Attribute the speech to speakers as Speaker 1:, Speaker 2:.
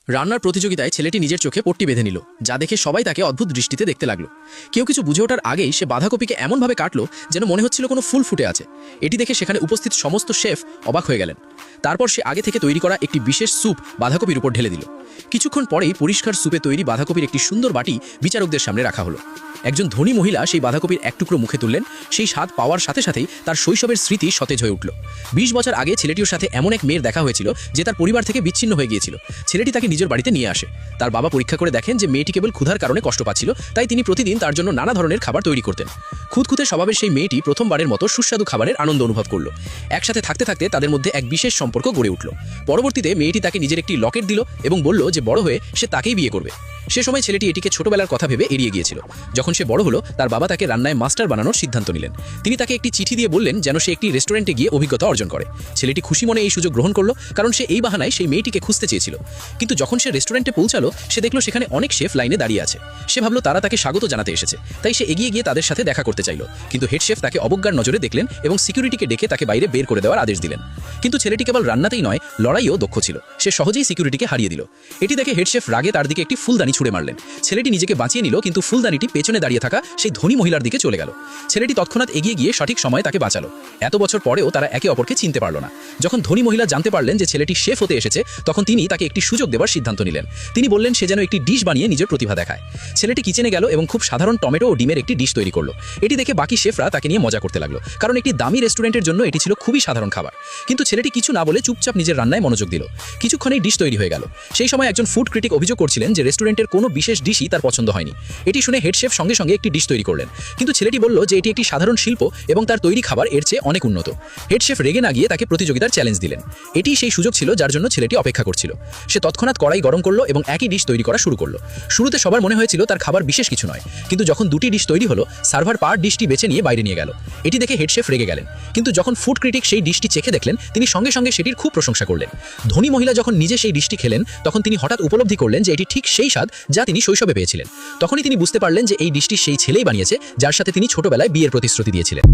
Speaker 1: রান্নার প্রতিযোগিতায় ছেলেটি নিজের চোখে পট্টি বেঁধে নিল, যা দেখে সবাই তাকে অদ্ভুত দৃষ্টিতে দেখতে লাগলো। কেউ কিছু বুঝে ওঠার আগেই সে বাঁধাকপিকে এমনভাবে কাটলো যেন মনে হচ্ছিল কোনো ফুল ফুটে আছে। এটি দেখে সেখানে উপস্থিত সমস্ত শেফ অবাক হয়ে গেলেন। তারপর সে আগে থেকে তৈরি করা একটি বিশেষ স্যুপ বাঁধাকপির উপর ঢেলে দিল। কিছুক্ষণ পরেই পরিষ্কার স্যুপে তৈরি বাঁধাকপির একটি সুন্দর বাটি বিচারকদের সামনে রাখা হলো। একজন ধনী মহিলা সেই বাঁধাকপির এক টুকরো মুখে তুললেন। সেই স্বাদ পাওয়ার সাথে সাথেই তার শৈশবের স্মৃতি সতেজ হয়ে উঠল। 20 বছর আগে ছেলেটির সাথে এমন এক মেয়ের দেখা হয়েছিল যে তার পরিবার থেকে বিচ্ছিন্ন হয়ে গিয়েছিল। ছেলেটি তাকে নিজের বাড়িতে নিয়ে আসে। তার বাবা পরীক্ষা করে দেখেন যে মেয়েটি কেবল ক্ষুধার কারণে কষ্ট পাচ্ছিল, তাই তিনি প্রতিদিন তার জন্য নানা ধরনের খাবার তৈরি করতেন। খুঁতখুঁতে স্বভাবের সেই মেয়েটি প্রথমবারের মতো সুস্বাদু খাবারের আনন্দ অনুভব করলো। একসাথে থাকতে থাকতে তাদের মধ্যে এক বিশেষ সম্পর্ক গড়ে উঠল। পরবর্তীতে মেয়েটি তাকে নিজের একটি লকেট দিল এবং বলল যে বড় হয়ে সে তাকেই বিয়ে করবে। সে সময় ছেলেটি এটিকে ছোটবেলার কথা ভেবে এড়িয়ে গিয়েছিল। যখন সে বড় হলো, তার বাবা তাকে রান্নায় মাস্টার বানানোর সিদ্ধান্ত নিলেন। তিনি তাকে একটি চিঠি দিয়ে বললেন যেন সে একটি রেস্টুরেন্টে গিয়ে অভিজ্ঞতা অর্জন করে। ছেলেটি খুশি মনে এই সুযোগ গ্রহণ করলো, কারণ সে এই বাহানায় সেই মেয়েটিকে খুঁজতে চেয়েছিল। কিন্তু যখন সে রেস্টুরেন্টে পৌঁছালো, সে দেখলো সেখানে অনেক শেফ লাইনে দাঁড়িয়ে আছে। সে ভাবলো তারা তাকে স্বাগত জানাতে এসেছে, তাই সে এগিয়ে গিয়ে তাদের সাথে দেখা করতে চাইল। কিন্তু হেড শেফ তাকে অবজ্ঞার নজরে দেখলেন এবং সিকিউরিটিকে ডেকে তাকে বাইরে বের করে দেওয়ার আদেশ দিলেন। কিন্তু ছেলেটি কেবল রান্নাতেই নয়, লড়াইও দক্ষ ছিল। সে সহজেই সিকিউরিটিকে হারিয়ে দিল। এটি দেখে হেড শেফ রাগে তার দিকে একটি ফুলদানি ছুঁড়ে মারলেন। ছেলেটি নিজেকে বাঁচিয়ে নিল, কিন্তু ফুলদানিটি পেছনে দাঁড়িয়ে থাকা সেই ধনী মহিলার দিকে চলে গেল। ছেলেটি তৎক্ষণাৎ এগিয়ে গিয়ে সঠিক সময়ে তাকে বাঁচালো। এত বছর পরেও তারা একে অপরকে চিনতে পারল না। যখন ধনী মহিলা জানতে পারলেন যে ছেলেটি শেফ হতে এসেছে, তখন তিনি তাকে একটি সুযোগ দেওয়ার সিদ্ধান্ত নিলেন। তিনি বললেন সে যেন একটি ডিশ বানিয়ে নিজের প্রতিভা দেখায়। ছেলেটি কিচেনে গেল এবং খুব সাধারণ টমেটো ও ডিমের একটি ডিশ তৈরি করলো। এটি দেখে বাকি শেফরা তাকে নিয়ে মজা করতে লাগলো, কারণ একটি দামি রেস্টুরেন্টের জন্য এটি ছিল খুবই সাধারণ খাবার। কিন্তু ছেলেটি কিছু না বলে চুপচাপ নিজের রান্নায় মনোযোগ দিল। কিছুক্ষণেই ডিশ তৈরি হয়ে গেল। সেই সময় একজন ফুড ক্রিটিক অভিযোগ করছিলেন যে রেস্টুরেন্টের কোনো বিশেষ ডিশই তার পছন্দ হয়নি। এটি শুনে হেড শেফ সঙ্গে সঙ্গে একটি ডিশ তৈরি করলেন। কিন্তু ছেলেটি বলল যে এটি একটি সাধারণ শিল্প এবং তার তৈরি খাবার এর চেয়ে অনেক উন্নত। হেড শেফ রেগে না গিয়ে তাকে প্রতিযোগিতার চ্যালেঞ্জ দিলেন। এটি সেই সুযোগ ছিল যার জন্য ছেলেটি অপেক্ষা করছিল। সে তৎক্ষণাৎ কড়াই গরম করলো এবং একই ডিশ তৈরি করা শুরু করলো। শুরুতে সবার মনে হয়েছিল তার খাবার বিশেষ কিছু নয়, কিন্তু যখন দুটি ডিশ তৈরি হলো, সার্ভার পার ডিশটি বেছে নিয়ে বাইরে নিয়ে গেল। এটি দেখে হেড শেফ রেগে গেলেন। কিন্তু যখন ফুড ক্রিটিক সেই ডিশটি চেখে দেখলেন, তিনি সঙ্গে সঙ্গে সেটির খুব প্রশংসা করলেন। ধনী মহিলা যখন নিজে সেই ডিশটি খেলেন, তখন তিনি হঠাৎ উপলব্ধি করলেন যে এটি ঠিক সেই স্বাদ যা তিনি শৈশবে পেয়েছিলেন। তখনই তিনি বুঝতে পারলেন যে এই ডিশটি সেই ছেলেই বানিয়েছে যার সাথে তিনি ছোটবেলায় বিয়ের প্রতিশ্রুতি দিয়েছিলেন।